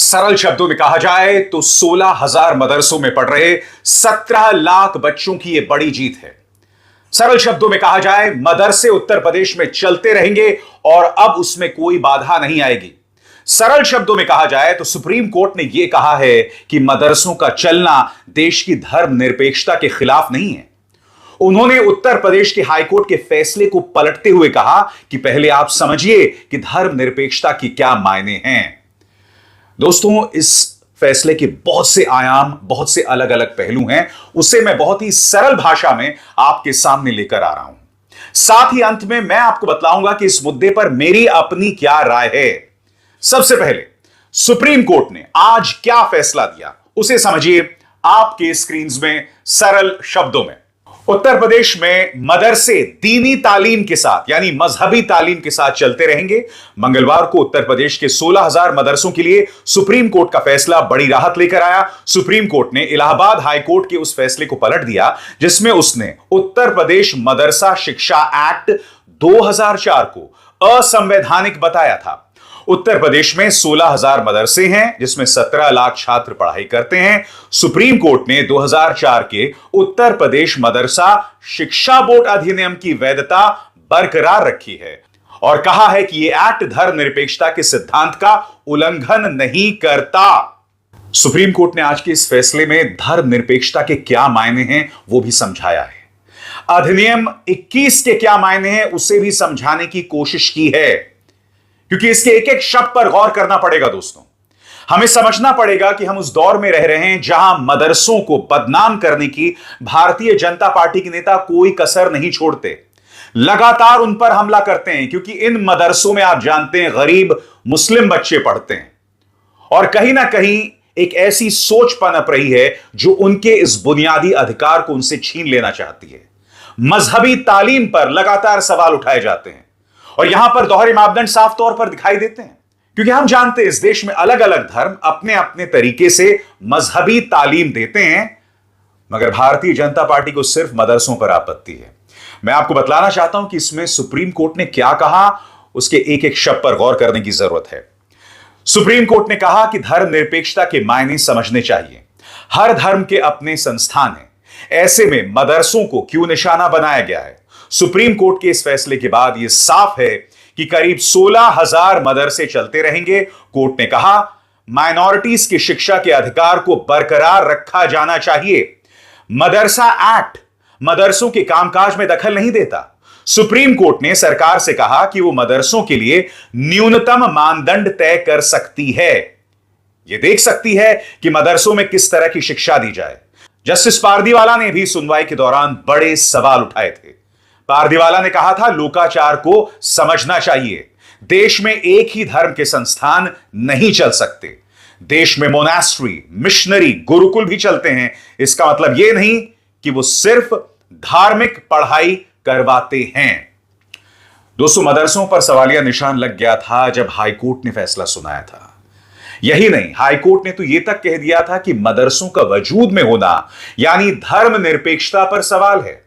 सरल शब्दों में कहा जाए तो 16,000 मदरसों में पढ़ रहे 17 लाख बच्चों की यह बड़ी जीत है। सरल शब्दों में कहा जाए, मदरसे उत्तर प्रदेश में चलते रहेंगे और अब उसमें कोई बाधा नहीं आएगी। सरल शब्दों में कहा जाए तो सुप्रीम कोर्ट ने यह कहा है कि मदरसों का चलना देश की धर्मनिरपेक्षता के खिलाफ नहीं है। उन्होंने उत्तर प्रदेश के हाईकोर्ट के फैसले को पलटते हुए कहा कि पहले आप समझिए कि धर्मनिरपेक्षता की क्या मायने हैं। दोस्तों, इस फैसले के बहुत से आयाम, बहुत से अलग अलग पहलू हैं, उसे मैं बहुत ही सरल भाषा में आपके सामने लेकर आ रहा हूं। साथ ही अंत में मैं आपको बतलाऊंगा कि इस मुद्दे पर मेरी अपनी क्या राय है। सबसे पहले सुप्रीम कोर्ट ने आज क्या फैसला दिया, उसे समझिए आपके स्क्रीन में सरल शब्दों में। उत्तर प्रदेश में मदरसे दीनी तालीम के साथ यानी मजहबी तालीम के साथ चलते रहेंगे। मंगलवार को उत्तर प्रदेश के 16,000 मदरसों के लिए सुप्रीम कोर्ट का फैसला बड़ी राहत लेकर आया। सुप्रीम कोर्ट ने इलाहाबाद हाई कोर्ट के उस फैसले को पलट दिया जिसमें उसने उत्तर प्रदेश मदरसा शिक्षा एक्ट 2004 को असंवैधानिक बताया था। उत्तर प्रदेश में 16,000 मदरसे हैं जिसमें 17 लाख छात्र पढ़ाई करते हैं। सुप्रीम कोर्ट ने 2004 के उत्तर प्रदेश मदरसा शिक्षा बोर्ड अधिनियम की वैधता बरकरार रखी है और कहा है कि यह एक्ट धर्मनिरपेक्षता के सिद्धांत का उल्लंघन नहीं करता। सुप्रीम कोर्ट ने आज के इस फैसले में धर्मनिरपेक्षता के क्या मायने हैं वो भी समझाया है। अधिनियम 21 के क्या मायने हैं उसे भी समझाने की कोशिश की है, क्योंकि इसके एक एक शब्द पर गौर करना पड़ेगा। दोस्तों, हमें समझना पड़ेगा कि हम उस दौर में रह रहे हैं जहां मदरसों को बदनाम करने की भारतीय जनता पार्टी के नेता कोई कसर नहीं छोड़ते, लगातार उन पर हमला करते हैं, क्योंकि इन मदरसों में आप जानते हैं गरीब मुस्लिम बच्चे पढ़ते हैं और कहीं ना कहीं एक ऐसी सोच पनप रही है जो उनके इस बुनियादी अधिकार को उनसे छीन लेना चाहती है। मजहबी तालीम पर लगातार सवाल उठाए जाते हैं और यहां पर दोहरे मापदंड साफ तौर पर दिखाई देते हैं, क्योंकि हम जानते हैं इस देश में अलग अलग धर्म अपने अपने तरीके से मजहबी तालीम देते हैं, मगर भारतीय जनता पार्टी को सिर्फ मदरसों पर आपत्ति है। मैं आपको बतलाना चाहता हूं कि इसमें सुप्रीम कोर्ट ने क्या कहा, उसके एक एक शब्द पर गौर करने की जरूरत है। सुप्रीम कोर्ट ने कहा कि धर्मनिरपेक्षता के मायने समझने चाहिए। हर धर्म के अपने संस्थान हैं, ऐसे में मदरसों को क्यों निशाना बनाया गया है। सुप्रीम कोर्ट के इस फैसले के बाद यह साफ है कि करीब 16,000 मदरसे चलते रहेंगे। कोर्ट ने कहा माइनॉरिटीज की शिक्षा के अधिकार को बरकरार रखा जाना चाहिए। मदरसा एक्ट मदरसों के कामकाज में दखल नहीं देता। सुप्रीम कोर्ट ने सरकार से कहा कि वो मदरसों के लिए न्यूनतम मानदंड तय कर सकती है। यह देख सकती है कि मदरसों में किस तरह की शिक्षा दी जाए। जस्टिस पारदीवाला ने भी सुनवाई के दौरान बड़े सवाल उठाए थे। पारदीवाला ने कहा था लोकाचार को समझना चाहिए। देश में एक ही धर्म के संस्थान नहीं चल सकते। देश में मोनास्ट्री, मिशनरी, गुरुकुल भी चलते हैं। इसका मतलब यह नहीं कि वो सिर्फ धार्मिक पढ़ाई करवाते हैं। दोस्तों, मदरसों पर सवालिया निशान लग गया था जब हाईकोर्ट ने फैसला सुनाया था। यही नहीं, हाईकोर्ट ने तो यह तक कह दिया था कि मदरसों का वजूद में होना यानी धर्मनिरपेक्षता पर सवाल है।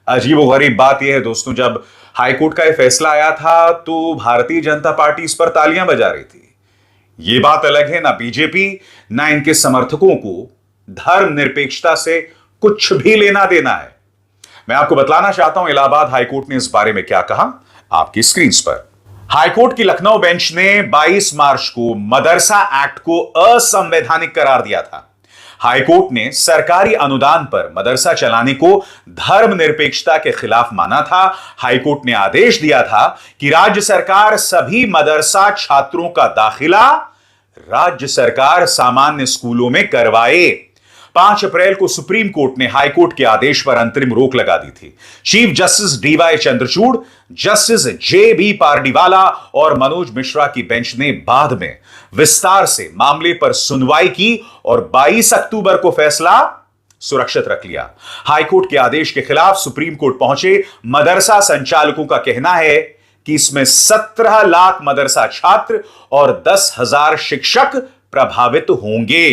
अजीबोगरीब बात यह है दोस्तों, जब हाईकोर्ट का यह फैसला आया था तो भारतीय जनता पार्टी इस पर तालियां बजा रही थी। यह बात अलग है, ना बीजेपी ना इनके समर्थकों को धर्मनिरपेक्षता से कुछ भी लेना देना है। मैं आपको बतलाना चाहता हूं इलाहाबाद हाईकोर्ट ने इस बारे में क्या कहा, आपकी स्क्रीन पर। हाईकोर्ट की लखनऊ बेंच ने 22 मार्च को मदरसा एक्ट को असंवैधानिक करार दिया था। हाईकोर्ट ने सरकारी अनुदान पर मदरसा चलाने को धर्मनिरपेक्षता के खिलाफ माना था। हाईकोर्ट ने आदेश दिया था कि राज्य सरकार सभी मदरसा छात्रों का दाखिला राज्य सरकार सामान्य स्कूलों में करवाए। 5 अप्रैल को सुप्रीम कोर्ट ने हाईकोर्ट के आदेश पर अंतरिम रोक लगा दी थी। Chief justice DY Chandrachud, justice JB. Pardiwala और मनोज मिश्रा की बेंच ने बाद में विस्तार से मामले पर सुनवाई की और 22 अक्टूबर को फैसला सुरक्षित रख लिया। हाईकोर्ट के आदेश के खिलाफ सुप्रीम कोर्ट पहुंचे मदरसा संचालकों का कहना है कि इसमें 17 लाख मदरसा छात्र और 10,000 शिक्षक प्रभावित होंगे।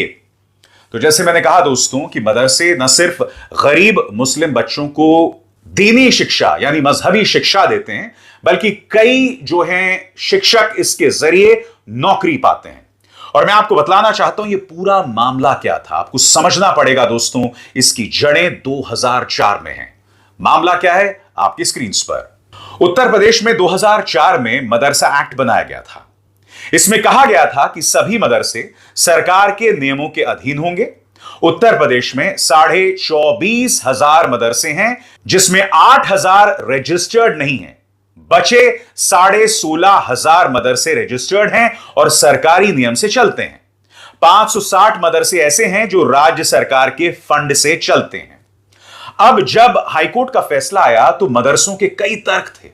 तो जैसे मैंने कहा दोस्तों कि मदरसे न सिर्फ गरीब मुस्लिम बच्चों को दीनी शिक्षा यानी मजहबी शिक्षा देते हैं, बल्कि कई जो हैं शिक्षक इसके जरिए नौकरी पाते हैं। और मैं आपको बतलाना चाहता हूं यह पूरा मामला क्या था। आपको समझना पड़ेगा दोस्तों, इसकी जड़ें 2004 में हैं। मामला क्या है आपकी स्क्रीन पर। उत्तर प्रदेश में 2004 में मदरसा एक्ट बनाया गया था। इसमें कहा गया था कि सभी मदरसे सरकार के नियमों के अधीन होंगे। उत्तर प्रदेश में 24,500 मदरसे हैं, जिसमें 8,000 रजिस्टर्ड नहीं हैं। बचे 16,500 मदरसे रजिस्टर्ड हैं और सरकारी नियम से चलते हैं। 560 मदरसे ऐसे हैं जो राज्य सरकार के फंड से चलते हैं। अब जब हाईकोर्ट का फैसला आया तो मदरसों के कई तर्क थे।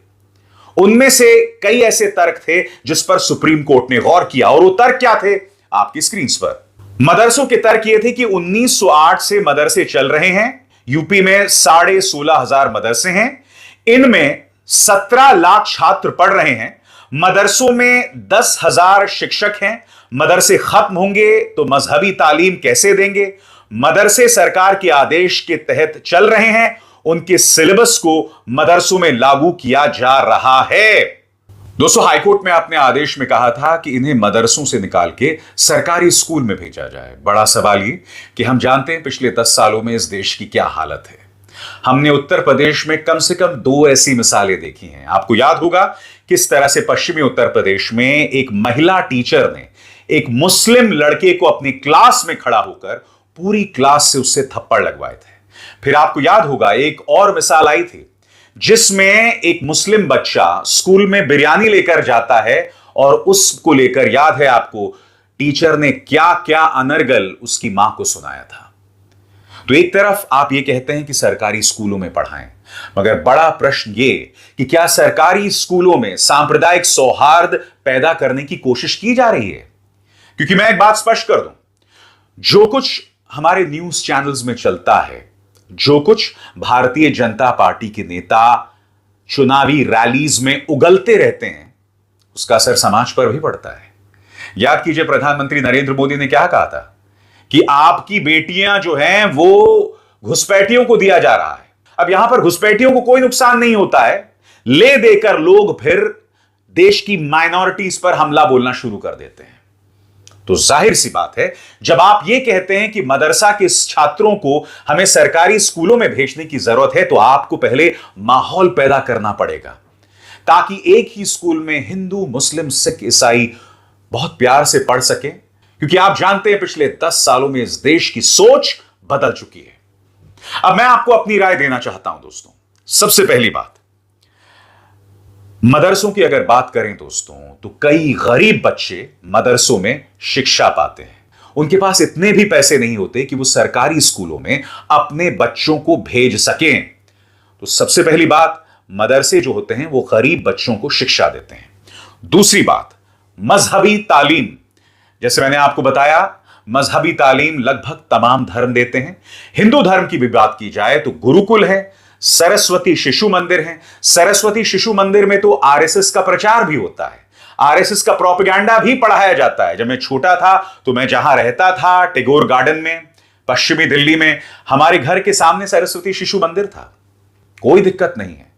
उनमें से कई ऐसे तर्क थे जिस पर सुप्रीम कोर्ट ने गौर किया, और वो तर्क क्या थे आपकी स्क्रीन पर। मदरसों के तर्क ये थे कि 1908 से मदरसे चल रहे हैं। यूपी में 16,500 मदरसे हैं, इनमें 17 लाख छात्र पढ़ रहे हैं। मदरसों में 10,000 शिक्षक हैं। मदरसे खत्म होंगे तो मजहबी तालीम कैसे देंगे? मदरसे सरकार के आदेश के तहत चल रहे हैं, उनके सिलेबस को मदरसों में लागू किया जा रहा है। दोस्तों, हाईकोर्ट में अपने आदेश में कहा था कि इन्हें मदरसों से निकाल के सरकारी स्कूल में भेजा जाए। बड़ा सवाल ये कि हम जानते हैं पिछले 10 सालों में इस देश की क्या हालत है। हमने उत्तर प्रदेश में कम से कम 2 ऐसी मिसालें देखी हैं। आपको याद होगा किस तरह से पश्चिमी उत्तर प्रदेश में एक महिला टीचर ने एक मुस्लिम लड़के को अपनी क्लास में खड़ा होकर पूरी क्लास से उससे थप्पड़ लगवाए थे। फिर आपको याद होगा एक और मिसाल आई थी जिसमें एक मुस्लिम बच्चा स्कूल में बिरयानी लेकर जाता है और उसको लेकर, याद है आपको, टीचर ने क्या क्या अनर्गल उसकी मां को सुनाया था। तो एक तरफ आप ये कहते हैं कि सरकारी स्कूलों में पढ़ाएं, मगर बड़ा प्रश्न ये कि क्या सरकारी स्कूलों में सांप्रदायिक सौहार्द पैदा करने की कोशिश की जा रही है? क्योंकि मैं एक बात स्पष्ट कर दूं, जो कुछ हमारे न्यूज चैनल्स में चलता है, जो कुछ भारतीय जनता पार्टी के नेता चुनावी रैलीज में उगलते रहते हैं, उसका असर समाज पर भी पड़ता है। याद कीजिए प्रधानमंत्री नरेंद्र मोदी ने क्या कहा था कि आपकी बेटियां जो हैं वो घुसपैठियों को दिया जा रहा है। अब यहां पर घुसपैठियों को कोई नुकसान नहीं होता है, ले देकर लोग फिर देश की माइनॉरिटीज पर हमला बोलना शुरू कर देते हैं। तो जाहिर सी बात है, जब आप यह कहते हैं कि मदरसा के छात्रों को हमें सरकारी स्कूलों में भेजने की जरूरत है, तो आपको पहले माहौल पैदा करना पड़ेगा ताकि एक ही स्कूल में हिंदू, मुस्लिम, सिख, ईसाई बहुत प्यार से पढ़ सकें। क्योंकि आप जानते हैं पिछले 10 सालों में इस देश की सोच बदल चुकी है। अब मैं आपको अपनी राय देना चाहता हूं दोस्तों। सबसे पहली बात, मदरसों की अगर बात करें दोस्तों, तो कई गरीब बच्चे मदरसों में शिक्षा पाते हैं। उनके पास इतने भी पैसे नहीं होते कि वो सरकारी स्कूलों में अपने बच्चों को भेज सकें। तो सबसे पहली बात, मदरसे जो होते हैं वो गरीब बच्चों को शिक्षा देते हैं। दूसरी बात, मजहबी तालीम। जैसे मैंने आपको बताया, मजहबी तालीम लगभग तमाम धर्म देते हैं। हिंदू धर्म की भी बात की जाए तो गुरुकुल है, सरस्वती शिशु मंदिर है। सरस्वती शिशु मंदिर में तो आरएसएस का प्रचार भी होता है, आरएसएस का प्रोपेगेंडा भी पढ़ाया जाता है। जब मैं छोटा था तो मैं जहां रहता था टैगोर गार्डन में, पश्चिमी दिल्ली में, हमारे घर के सामने सरस्वती शिशु मंदिर था। कोई दिक्कत नहीं है।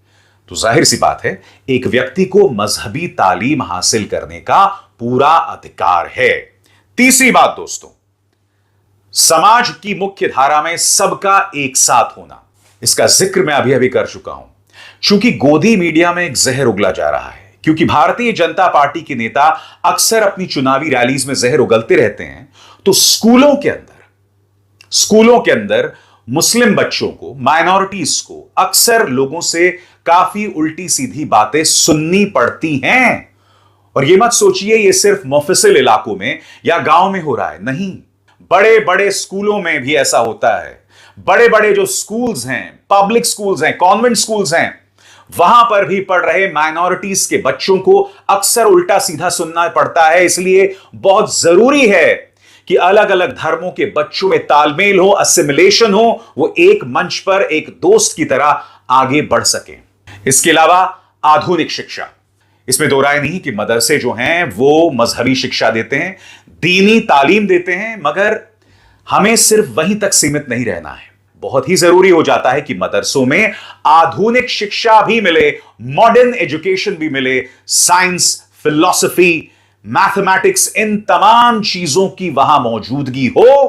तो जाहिर सी बात है, एक व्यक्ति को मजहबी तालीम हासिल करने का पूरा अधिकार है। तीसरी बात दोस्तों, समाज की मुख्य धारा में सबका एक साथ होना। इसका जिक्र मैं अभी अभी कर चुका हूं। चूंकि गोदी मीडिया में एक जहर उगला जा रहा है, क्योंकि भारतीय जनता पार्टी के नेता अक्सर अपनी चुनावी रैलीज में जहर उगलते रहते हैं, तो स्कूलों के अंदर मुस्लिम बच्चों को, माइनॉरिटीज को अक्सर लोगों से काफी उल्टी सीधी बातें सुननी पड़ती हैं। और यह मत सोचिए ये सिर्फ मुफस्सिल इलाकों में या गांव में हो रहा है, नहीं, बड़े बड़े स्कूलों में भी ऐसा होता है। बड़े बड़े जो स्कूल्स हैं, पब्लिक स्कूल्स हैं, कॉन्वेंट स्कूल्स हैं, वहां पर भी पढ़ रहे माइनॉरिटीज के बच्चों को अक्सर उल्टा सीधा सुनना पड़ता है। इसलिए बहुत जरूरी है कि अलग अलग धर्मों के बच्चों में तालमेल हो, असिमिलेशन हो, वो एक मंच पर एक दोस्त की तरह आगे बढ़ सके। इसके अलावा आधुनिक शिक्षा, इसमें दो राय नहीं कि मदरसे जो हैं वो मजहबी शिक्षा देते हैं, दीनी तालीम देते हैं, मगर हमें सिर्फ वहीं तक सीमित नहीं रहना है। बहुत ही जरूरी हो जाता है कि मदरसों में आधुनिक शिक्षा भी मिले, मॉडर्न एजुकेशन भी मिले, साइंस, फिलॉसफी, मैथमेटिक्स, इन तमाम चीजों की वहां मौजूदगी हो,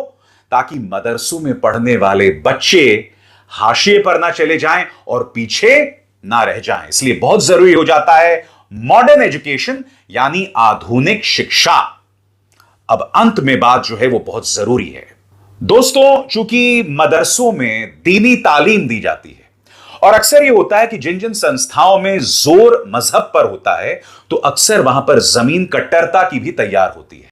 ताकि मदरसों में पढ़ने वाले बच्चे हाशिए पर ना चले जाएं और पीछे ना रह जाएं। इसलिए बहुत जरूरी हो जाता है मॉडर्न एजुकेशन, यानी आधुनिक शिक्षा। अब अंत में बात जो है वो बहुत जरूरी है दोस्तों, चूंकि मदरसों में दीनी तालीम दी जाती है और अक्सर यह होता है कि जिन जिन संस्थाओं में जोर मजहब पर होता है, तो अक्सर वहां पर जमीन कट्टरता की भी तैयार होती है।